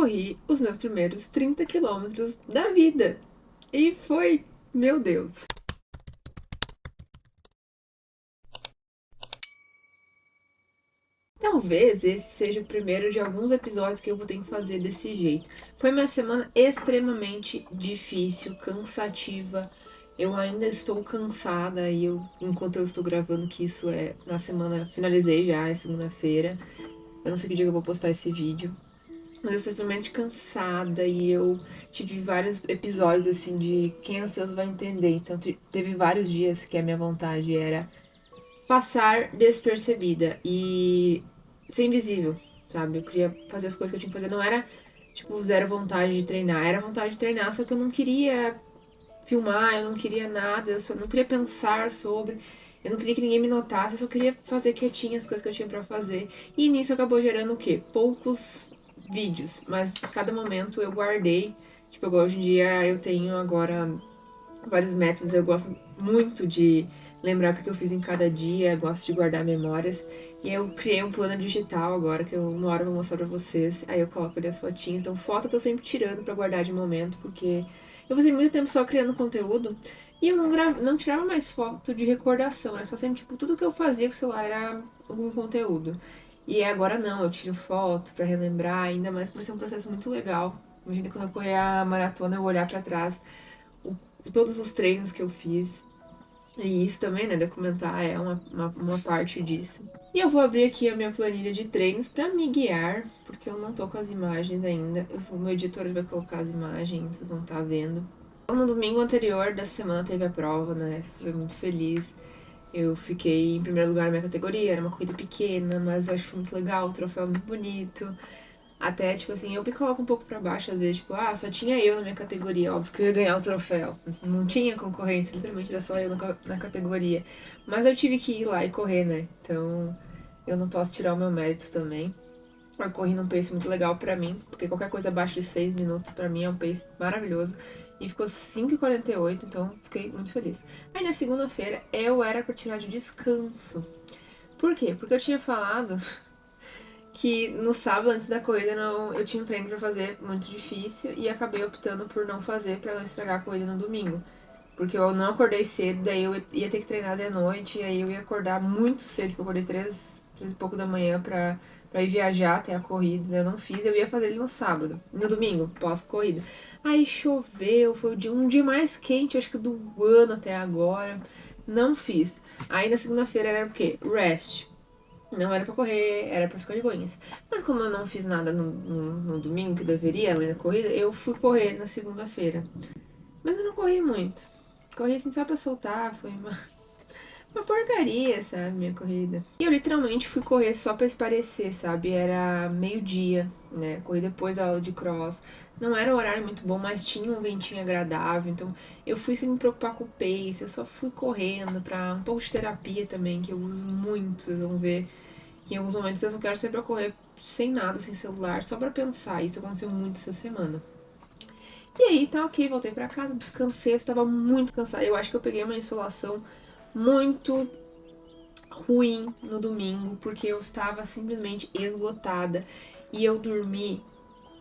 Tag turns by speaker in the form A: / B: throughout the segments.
A: corri os meus primeiros 30 quilômetros da vida. E foi, meu Deus. Talvez esse seja o primeiro de alguns episódios que eu vou ter que fazer desse jeito. Foi uma semana extremamente difícil, cansativa. Eu ainda estou cansada e enquanto eu estou gravando que isso é na semana, finalizei já, é segunda-feira. Eu não sei que dia que eu vou postar esse vídeo. Mas eu estou extremamente cansada e eu tive vários episódios assim de quem é ansioso vai entender. Então teve vários dias que a minha vontade era passar despercebida e ser invisível, sabe? Eu queria fazer as coisas que eu tinha que fazer. Não era, tipo, zero vontade de treinar. Era vontade de treinar, só que eu não queria filmar, eu não queria nada, eu só não queria pensar sobre. Eu não queria que ninguém me notasse, eu só queria fazer quietinha as coisas que eu tinha pra fazer. E nisso acabou gerando o quê? Poucos vídeos, mas cada momento eu guardei. Tipo, hoje em dia eu tenho agora vários métodos, eu gosto muito de lembrar o que eu fiz em cada dia, gosto de guardar memórias. E eu criei um plano digital agora, que eu uma hora vou mostrar pra vocês. Aí eu coloco ali as fotinhas. Então, foto eu tô sempre tirando pra guardar de momento, porque eu passei muito tempo só criando conteúdo e eu não tirava mais foto de recordação, né? Só sempre, tipo, tudo que eu fazia com o celular era algum conteúdo. E agora não, eu tiro foto pra relembrar, ainda mais que vai ser um processo muito legal. Imagina quando eu correr a maratona, eu olhar pra trás todos os treinos que eu fiz. E isso também, né, documentar é uma parte disso. E eu vou abrir aqui a minha planilha de treinos pra me guiar, porque eu não tô com as imagens ainda. Meu editor vai colocar as imagens, vocês vão estar vendo. Então, no domingo anterior dessa semana teve a prova, né, fui muito feliz. Eu fiquei em primeiro lugar na minha categoria, era uma corrida pequena, mas eu acho que foi muito legal, o troféu é muito bonito. Até, tipo assim, eu me coloco um pouco pra baixo às vezes, tipo, só tinha eu na minha categoria, óbvio que eu ia ganhar o troféu. Não tinha concorrência, literalmente era só eu na categoria. Mas eu tive que ir lá e correr, né? Então, eu não posso tirar o meu mérito também. Eu corri num pace muito legal pra mim, porque qualquer coisa abaixo de 6 minutos pra mim é um pace maravilhoso. E ficou 5:48, então fiquei muito feliz. Aí na segunda-feira eu era pra tirar de descanso. Por quê? Porque eu tinha falado que no sábado, antes da corrida, eu tinha um treino pra fazer muito difícil e acabei optando por não fazer pra não estragar a corrida no domingo. Porque eu não acordei cedo, daí eu ia ter que treinar de noite, e aí eu ia acordar muito cedo, tipo, eu acordei 3 e pouco da manhã pra ir viajar até a corrida, eu não fiz, eu ia fazer ele no sábado, no domingo, pós-corrida. Aí choveu, foi um dia mais quente, acho que do ano até agora, não fiz. Aí na segunda-feira era o quê? Rest. Não era pra correr, era pra ficar de boinhas. Mas como eu não fiz nada no domingo que deveria, além da corrida, eu fui correr na segunda-feira. Mas eu não corri muito. Corri assim só pra soltar, foi uma porcaria, sabe, minha corrida. E eu literalmente fui correr só pra esparecer, sabe? Era meio-dia, né? Corri depois da aula de cross. Não era um horário muito bom, mas tinha um ventinho agradável. Então eu fui sem me preocupar com o pace, eu só fui correndo pra um pouco de terapia também, que eu uso muito, vocês vão ver. Que em alguns momentos eu só quero sair pra correr sem nada, sem celular, só pra pensar. Isso aconteceu muito essa semana. E aí, tá ok, voltei pra casa, descansei, eu estava muito cansada. Eu acho que eu peguei uma insolação muito ruim no domingo, porque eu estava simplesmente esgotada. E eu dormi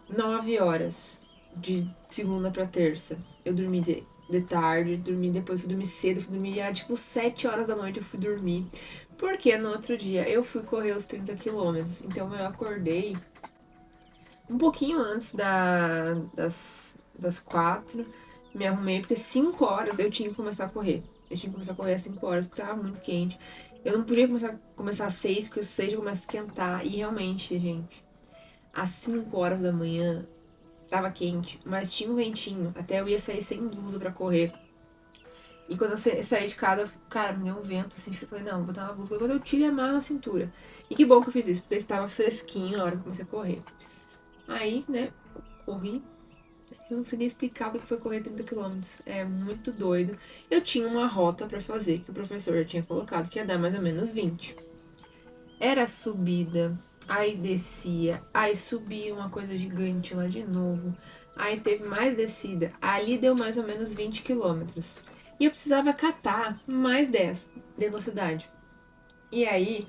A: 9 horas de segunda pra terça. Eu dormi de tarde, dormi depois, fui dormir cedo, fui dormir, era tipo 7 horas da noite eu fui dormir. Porque no outro dia eu fui correr os 30 quilômetros. Então eu acordei um pouquinho antes das 4, me arrumei, porque 5 horas eu tinha que começar a correr. Eu tinha que começar a correr às 5 horas, porque tava muito quente. Eu não podia começar às 6, porque às 6 já começa a esquentar. E realmente, gente, às 5 horas da manhã tava quente, mas tinha um ventinho. Até eu ia sair sem blusa pra correr. E quando eu saí de casa, cara, me deu um vento assim. Eu falei, não, vou botar uma blusa, depois eu tiro e amarro na cintura. E que bom que eu fiz isso, porque estava fresquinho na hora que eu comecei a correr. Aí, né, corri. Eu não sei nem explicar o que foi correr 30 quilômetros. É muito doido. Eu tinha uma rota pra fazer, que o professor já tinha colocado, que ia dar mais ou menos 20. Era subida, aí descia, aí subia uma coisa gigante lá de novo. Aí teve mais descida. Ali deu mais ou menos 20 quilômetros. E eu precisava catar mais 10 dentro da cidade. E aí,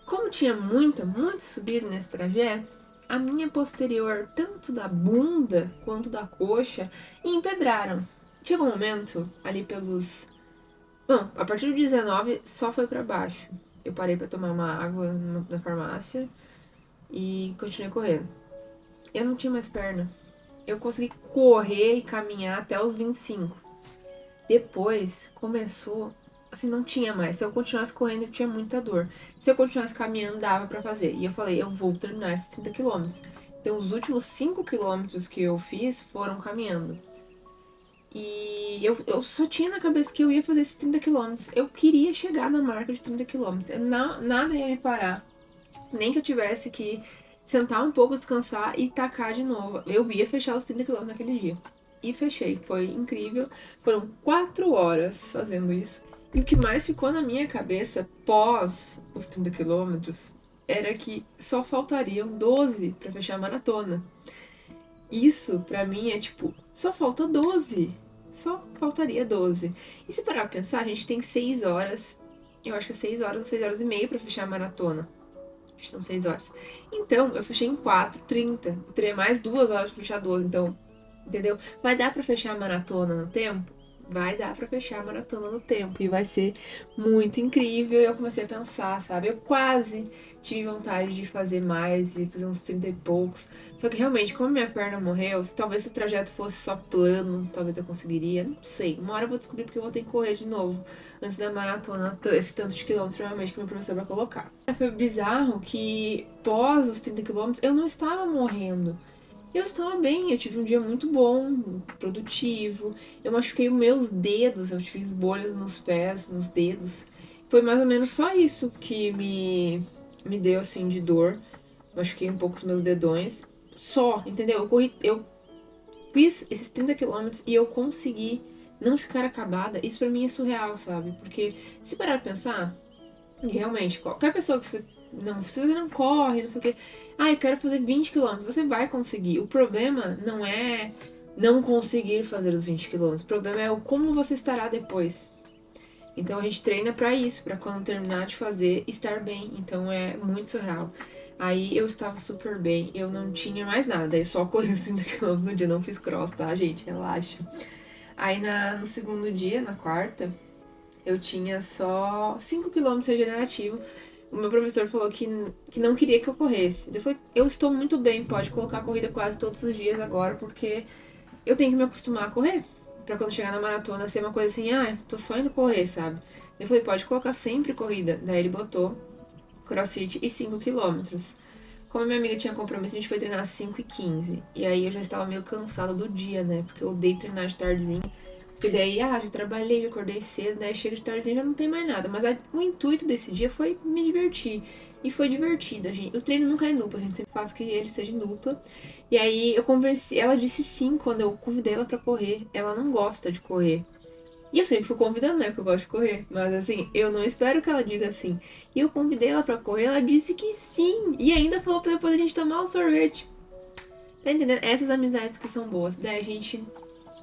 A: como tinha muita subida nesse trajeto, a minha posterior, tanto da bunda quanto da coxa, empedraram. Chegou um momento, ali pelos... Bom, a partir do 19 só foi pra baixo. Eu parei pra tomar uma água na farmácia e continuei correndo. Eu não tinha mais perna. Eu consegui correr e caminhar até os 25. Depois começou, assim, não tinha mais. Se eu continuasse correndo, eu tinha muita dor. Se eu continuasse caminhando, dava pra fazer. E eu falei, eu vou terminar esses 30 quilômetros. Então, os últimos 5 quilômetros que eu fiz foram caminhando. E eu só tinha na cabeça que eu ia fazer esses 30 quilômetros. Eu queria chegar na marca de 30 quilômetros. Nada ia me parar. Nem que eu tivesse que sentar um pouco, descansar e tacar de novo. Eu ia fechar os 30 quilômetros naquele dia. E fechei. Foi incrível. Foram 4 horas fazendo isso. E o que mais ficou na minha cabeça pós os 30 quilômetros era que só faltariam 12 para fechar a maratona. Isso, pra mim, é tipo, só falta 12. Só faltaria 12. E se parar pra pensar, a gente tem 6 horas. Eu acho que é 6 horas ou 6 horas e meia pra fechar a maratona. Acho que são 6 horas. Então, eu fechei em 4:30. Eu teria mais 2 horas pra fechar 12. Então, entendeu? Vai dar pra fechar a maratona no tempo? Vai dar pra fechar a maratona no tempo. E vai ser muito incrível. E eu comecei a pensar, sabe? Eu quase tive vontade de fazer mais, de fazer uns 30 e poucos. Só que realmente, como minha perna morreu, talvez se o trajeto fosse só plano, talvez eu conseguiria. Não sei. Uma hora eu vou descobrir porque eu vou ter que correr de novo. Antes da maratona, esse tanto de quilômetros realmente que meu professor vai colocar. Foi bizarro que pós os 30 quilômetros eu não estava morrendo. Eu estava bem, eu tive um dia muito bom, produtivo. Eu machuquei os meus dedos, eu fiz bolhas nos pés, nos dedos. Foi mais ou menos só isso que me deu assim de dor. Machuquei um pouco os meus dedões. Só, entendeu? Eu fiz esses 30 quilômetros e eu consegui não ficar acabada. Isso pra mim é surreal, sabe? Porque se parar pra pensar, e realmente, qualquer pessoa que se você não corre, não sei o quê. Ah, eu quero fazer 20 quilômetros. Você vai conseguir. O problema não é não conseguir fazer os 20 quilômetros. O problema é o como você estará depois. Então a gente treina pra isso, pra quando terminar de fazer, estar bem. Então é muito surreal. Aí eu estava super bem, eu não tinha mais nada, eu só corri os 30 km no dia, não fiz cross, tá, gente? Relaxa. Aí no segundo dia, na quarta, eu tinha só 5 km regenerativo. O meu professor falou que não queria que eu corresse. Eu falei, eu estou muito bem, pode colocar corrida quase todos os dias agora, porque eu tenho que me acostumar a correr. Pra quando chegar na maratona ser uma coisa assim, ah, tô só indo correr, sabe? Eu falei, pode colocar sempre corrida. Daí ele botou crossfit e 5 quilômetros. Como a minha amiga tinha compromisso, a gente foi treinar às 5h15. E aí eu já estava meio cansada do dia, né? Porque eu odeio treinar de tardezinha. Porque daí, já trabalhei, já acordei cedo, né? Chega de tardezinha, já não tem mais nada. Mas o intuito desse dia foi me divertir. E foi divertido, gente. O treino nunca é em dupla, a gente sempre faz que ele seja em dupla. E aí eu conversei, ela disse sim quando eu convidei ela pra correr. Ela não gosta de correr. E eu sempre fico convidando, né? Porque eu gosto de correr. Mas assim, eu não espero que ela diga sim. E eu convidei ela pra correr, ela disse que sim. E ainda falou pra depois a gente tomar um sorvete. Tá entendendo? Essas amizades que são boas. Daí a gente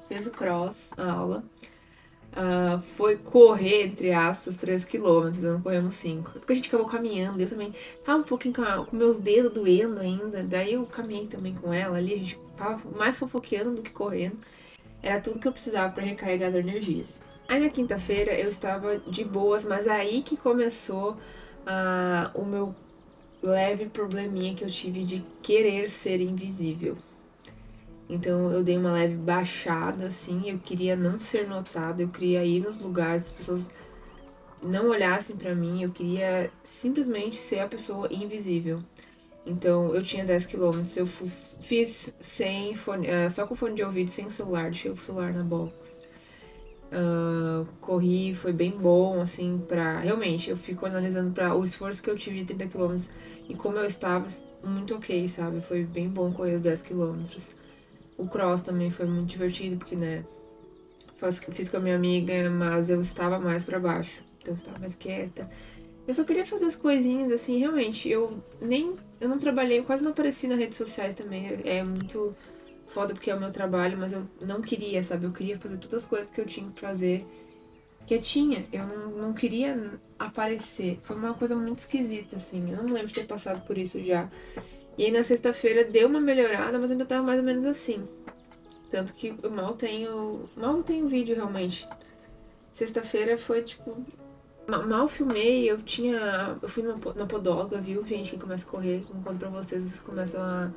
A: fez o cross, a aula. Foi correr, entre aspas, 3 quilômetros, não corremos 5. Porque a gente acabou caminhando, eu também tava um pouquinho com meus dedos doendo ainda. Daí eu caminhei também com ela ali, a gente tava mais fofoqueando do que correndo. Era tudo que eu precisava pra recarregar as energias. Aí na quinta-feira eu estava de boas, mas aí que começou o meu leve probleminha que eu tive de querer ser invisível. Então eu dei uma leve baixada, assim, eu queria não ser notada, eu queria ir nos lugares, as pessoas não olhassem pra mim, eu queria simplesmente ser a pessoa invisível. Então eu tinha 10 quilômetros, eu fiz sem fone, só com fone de ouvido, sem o celular, deixei o celular na box. Corri, foi bem bom, assim, pra... Realmente, eu fico analisando pra o esforço que eu tive de 30 quilômetros e como eu estava, muito ok, sabe? Foi bem bom correr os 10 quilômetros. O cross também foi muito divertido, porque, né, fiz com a minha amiga, mas eu estava mais pra baixo. Então eu estava mais quieta. Eu só queria fazer as coisinhas, assim, realmente. Eu não trabalhei, eu quase não apareci nas redes sociais também. É muito foda porque é o meu trabalho, mas eu não queria, sabe? Eu queria fazer todas as coisas que eu tinha que fazer quietinha. Eu não queria aparecer. Foi uma coisa muito esquisita, assim. Eu não me lembro de ter passado por isso já. E aí na sexta-feira deu uma melhorada, mas ainda tava mais ou menos assim. Tanto que eu mal tenho vídeo realmente. Sexta-feira foi tipo. Mal filmei, eu fui na podóloga, viu? Gente que começa a correr, como conto pra vocês começam a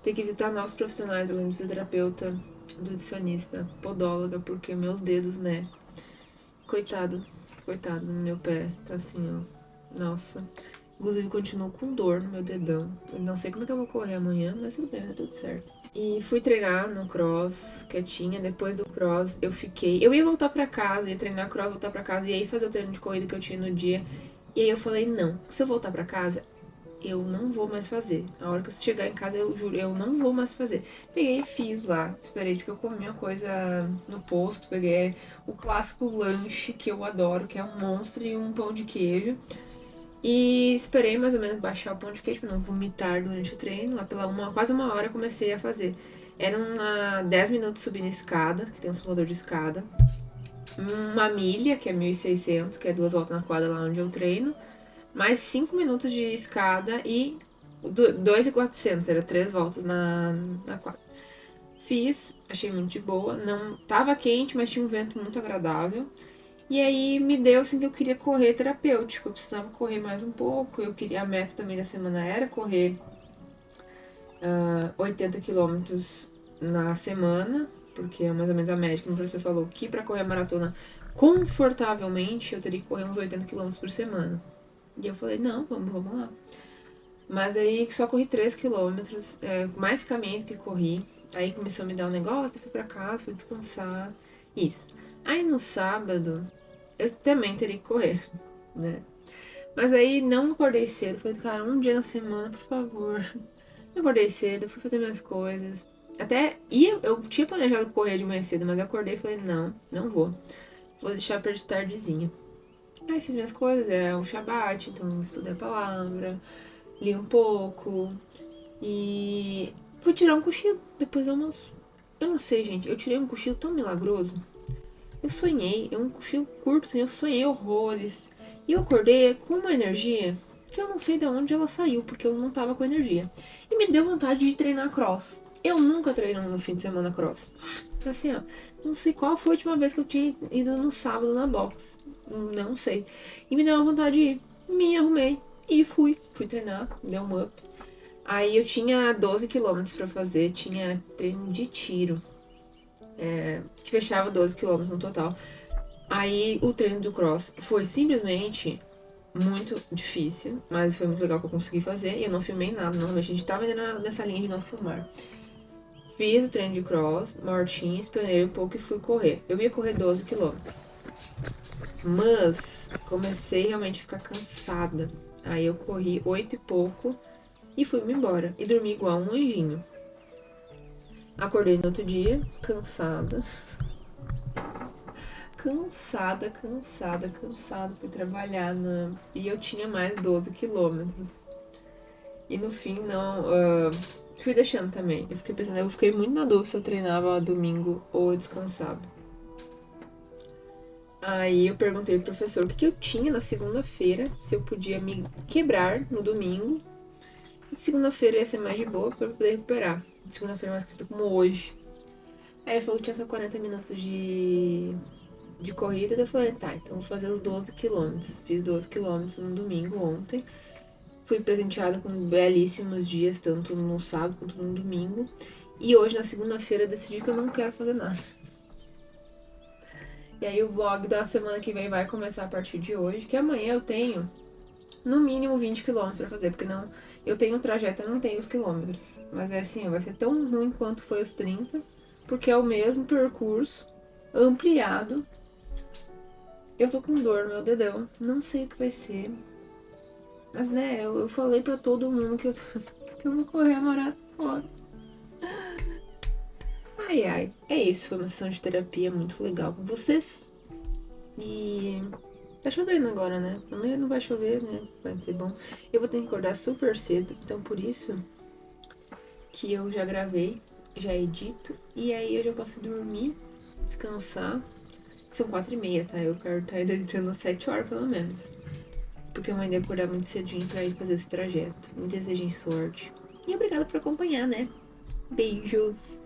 A: ter que visitar novos profissionais, além do fisioterapeuta, nutricionista, podóloga, porque meus dedos, né? Coitado no meu pé, tá assim, ó. Nossa. Inclusive, continuo com dor no meu dedão. Eu não sei como é que eu vou correr amanhã, mas tudo bem, tá tudo certo. E fui treinar no cross, quietinha. Depois do cross, eu fiquei. Eu ia voltar pra casa, ia treinar cross, voltar pra casa, e aí fazer o treino de corrida que eu tinha no dia. E aí eu falei: não, se eu voltar pra casa, eu não vou mais fazer. A hora que eu chegar em casa, eu juro, eu não vou mais fazer. Peguei e fiz lá. Esperei, tipo, eu comi uma coisa no posto. Peguei o clássico lanche que eu adoro, que é um monstro e um pão de queijo. E esperei mais ou menos baixar o pão de queijo pra não vomitar durante o treino. Lá pela quase uma hora comecei a fazer. Era 10 minutos subindo escada, que tem um simulador de escada. Uma milha, que é 1.600, que é 2 voltas na quadra lá onde eu treino. Mais 5 minutos de escada e 2.400, era 3 voltas na quadra. Fiz, achei muito de boa. Não tava quente, mas tinha um vento muito agradável. E aí me deu assim que eu queria correr terapêutico, eu precisava correr mais um pouco. A meta também da semana era correr 80 quilômetros na semana, porque é mais ou menos a média que o professor falou que para correr a maratona confortavelmente eu teria que correr uns 80 quilômetros por semana. E eu falei, não, vamos lá. Mas aí só corri 3 quilômetros, mais caminhei do que corri. Aí começou a me dar um negócio, eu fui pra casa, fui descansar. Isso. Aí no sábado, eu também teria que correr, né? Mas aí não acordei cedo. Falei, cara, um dia na semana, por favor. Eu acordei cedo, fui fazer minhas coisas. Eu tinha planejado correr de manhã cedo, mas eu acordei e falei, não vou. Vou deixar pra de tardezinha. Aí fiz minhas coisas, é o Shabat, então eu estudei a palavra, li um pouco e fui tirar um cochilo depois do almoço. Eu não sei, gente, eu tirei um cochilo tão milagroso. Eu sonhei, é um cochilo curto, assim, eu sonhei horrores. E eu acordei com uma energia que eu não sei de onde ela saiu, porque eu não tava com energia. E me deu vontade de treinar cross. Eu nunca treino no fim de semana cross. Assim, ó, não sei qual foi a última vez que eu tinha ido no sábado na box. Não sei. E me deu uma vontade de ir. Me arrumei e fui. Fui treinar, deu um up. Aí eu tinha 12 quilômetros pra fazer, tinha treino de tiro. Que fechava 12 quilômetros no total. Aí o treino do cross foi simplesmente muito difícil, mas foi muito legal que eu consegui fazer. E eu não filmei nada, normalmente a gente tava nessa linha de não filmar. Fiz o treino de cross, mortinho, esperei um pouco e fui correr. Eu ia correr 12 quilômetros. Mas comecei realmente a ficar cansada. Aí eu corri 8 e pouco e fui-me embora. E dormi igual um anjinho. Acordei no outro dia, cansada. Cansada. Fui trabalhar e eu tinha mais 12 quilômetros. E no fim, não. Fui deixando também. Eu fiquei pensando, eu fiquei muito na dúvida se eu treinava domingo ou eu descansava. Aí eu perguntei pro professor o que eu tinha na segunda-feira, se eu podia me quebrar no domingo. E segunda-feira ia ser mais de boa pra eu poder recuperar. Segunda-feira é mais conhecida como hoje. Aí ele falou que tinha só 40 minutos de corrida, daí eu falei, tá, então vou fazer os 12 quilômetros. Fiz 12 quilômetros no domingo ontem. Fui presenteada com belíssimos dias, tanto no sábado quanto no domingo. E hoje, na segunda-feira, decidi que eu não quero fazer nada. E aí o vlog da semana que vem vai começar a partir de hoje, que amanhã eu tenho no mínimo 20 quilômetros pra fazer, porque não, eu tenho um trajeto, eu não tenho os quilômetros. Mas é assim, vai ser tão ruim quanto foi os 30, porque é o mesmo percurso, ampliado. Eu tô com dor no meu dedão, não sei o que vai ser. Mas né, eu falei pra todo mundo que que eu vou correr a maratona. Ai, é isso, foi uma sessão de terapia muito legal com vocês. E tá chovendo agora, né? Amanhã não vai chover, né? Vai ser bom. Eu vou ter que acordar super cedo, então por isso que eu já gravei, já edito. E aí eu já posso dormir, descansar. São 4h30, tá? Eu quero estar editando às 7 horas pelo menos. Porque amanhã devo acordar muito cedinho pra ir fazer esse trajeto. Me desejem sorte. E obrigada por acompanhar, né? Beijos!